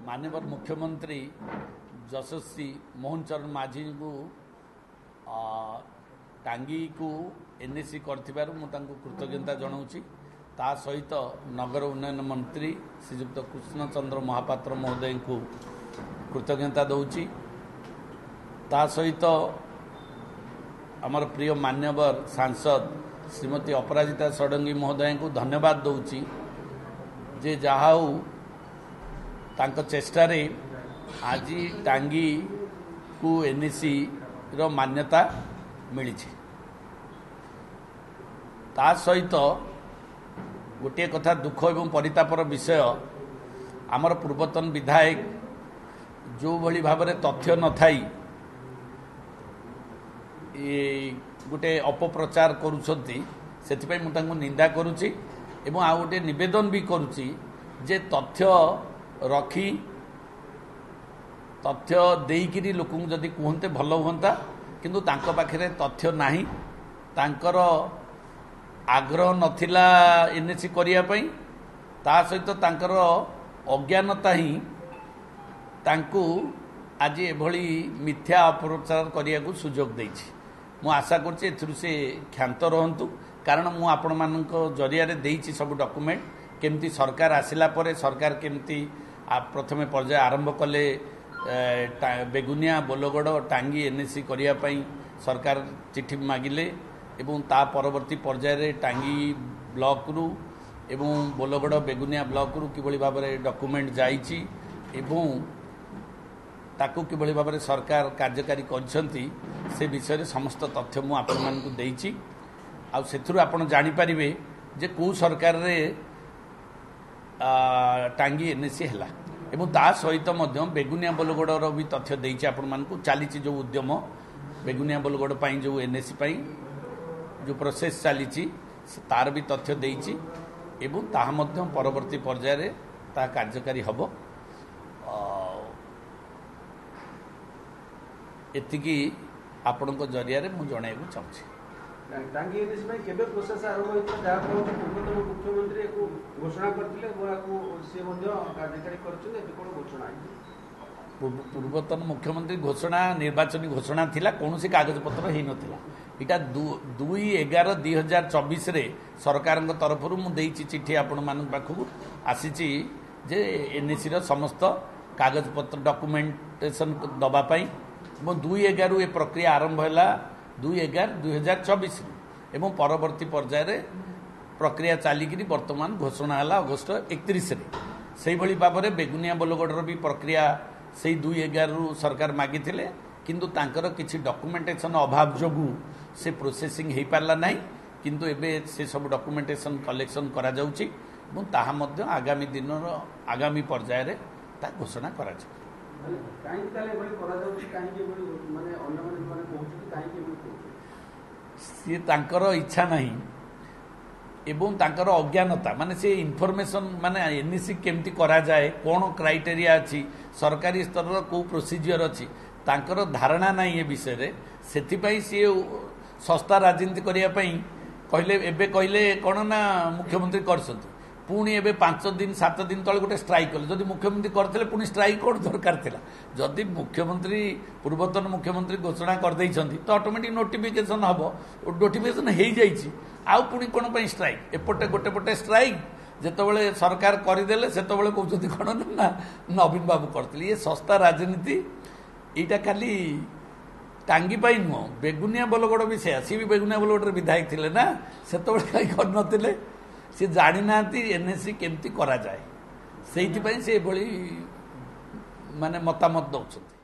माननीय मुख्यमंत्री यशस्वी मोहन चरण माझी को टांगी को एनएसी करथिबारु मु तांको कृतज्ञता जनाऊँगी। ता सहित नगर उन्नयन मंत्री श्रीयुक्त कृष्णचंद्र महापात्र महोदय को कृतज्ञता दौची। ता सहित आमर प्रिय मान्यवर सांसद श्रीमती अपराजिता षडंगी महोदय को धन्यवाद दौची जे जहाऊ तांको चेष्टारे आज टांगी को एनएसी रो मान्यता मिली। ता सहित गोटे कथा दुख एवं परितापर विषय आमर पूर्वतन विधायक जो भली भाव में तथ्य न थाई गोटे अपप्रचार करुछंती सेथिपई मु तांको निंदा करुछि एवं आ गोटे निवेदन भी करुछि जे तथ्य रखी तथ्य देइकिरी लोक जदि कहते भल हुंता किंतु तांको पाखरे तथ्य नाही तांकर आग्रह नथिला एनएसी करिया पई ता सहित तांकर अज्ञानता ही तांको आज एभली मिथ्या अपप्रचार करिया को सुजोग देछि। मु आशा करछि एथुरु से क्षांत रहंतु कारण मु आपण मानक जरिया रे देछि सब डॉक्यूमेंट केमती सरकार आसिला परे सरकार केमती प्रथमे पर्याय आरंभ कले बेगुनिया बोलगड़ टांगी एनएसी करिया पई सरकार चिठी मागिले एवं ता परवर्ती पर्याय रे टांगी ब्लॉक रु एवं बोलगड़ बेगुनिया ब्लॉक रु किभली भाव में डॉक्यूमेंट जाइछि एवं ताकू किभली भाव में सरकार कार्यकारी करछंती से विषय रे समस्त तथ्य मु आपण मानकु देइछि। आ सेथुरु आपण जानि परिबे जे को सरकार रे टांगी एनएसी हैला एवं ता सहित मध्य बेगुनिया बोलगड़ भी तथ्य देइछि आपण मानकु चलीछि जो उद्यम बेगुनिया बोलगड़ पई जो एनएसी पई जो प्रोसेस चली तार भी तथ्य देइछि एवं ताहा मध्य परवर्ती पर्याय रे ता कार्यकारी हबो। एतिकी आपणको जरिया रे मु जणाइबु चाहूछि। टांगी एनएसी पई केबे प्रोसेस आरंभ होइतो जा पूर्वतन मुख्यमंत्री को घोषणा करथिले को से मध्य कार्यकारी करछन ए कोन घोषणा पूर्वतन मुख्यमंत्री घोषणा निर्वाचन घोषणा थिला कोनोसी कागज पत्र हेइ नथिला। इटा 2/11/2024 रे सरकार तरफ मु देइछि चिठी आपण मान पाखु आसीछि जे एनएसी रो समस्त कागज पत्र डॉक्यूमेंटेशन दबा पई 2/11 ए प्रक्रिया आरंभ हैला 2/11/2024 एवं परवर्ती पर्याय रे प्रक्रिया चालिकी वर्तमान घोषणा है अगस्ट 31 रे से भली भाव में बेगुनिया बोलगड़ भी प्रक्रिया से 2/11 सरकार मागी किंतु तांकर किछि डॉक्यूमेंटेशन अभाव जोगु से प्रोसेसिंग हो पारला नहीं किंतु एबे से सब डॉक्यूमेंटेशन कलेक्शन करा जाउछि एवं ताहा मध्य आगामी दिन आगामी पर्याय रे ता घोषणा करा जाउ। सी तांकर इच्छा नहीं एवं तांकर अज्ञानता माने से इनफॉरमेशन माने एनएसी केमती करा जाए कौन क्राइटेरिया अच्छी सरकारी स्तर को प्रोसीजर अच्छी तांकर धारणा नहीं ए विषय रे सेथिपई सी सस्ता राजनीति करिया पई कहले एबे कहले कौन ना मुख्यमंत्री करसंती पुणी एबे 5 दिन 7 दिन तले गोटे स्ट्राइक कले जदि मुख्यमंत्री करथिले पुणी स्ट्राइक कोड दरकार थिला जदि मुख्यमंत्री पूर्वतन मुख्यमंत्री घोषणा कर दैछंती तो ऑटोमेटिक नोटिफिकेशन हबो नोटिफिकेशन हेइ जाइछि आउ पुणी कोन पई स्ट्राइक एपटे गोटे पटे स्ट्राइक जेतबेले सरकार करिदेले सेतबेले कहउछंती कोन ना नवीन बाबू करथिले ये सस्ता राजनीति एटा खाली टांगी पाई नुह बेगुनिया बोलगड़ भी से भी बेगुनिया बोलगड़ विधायक थिले ना सेतबेले काई कर नथिले से जानी ना एनएसी केमती करा जाए से भली माने मतामत दौरान।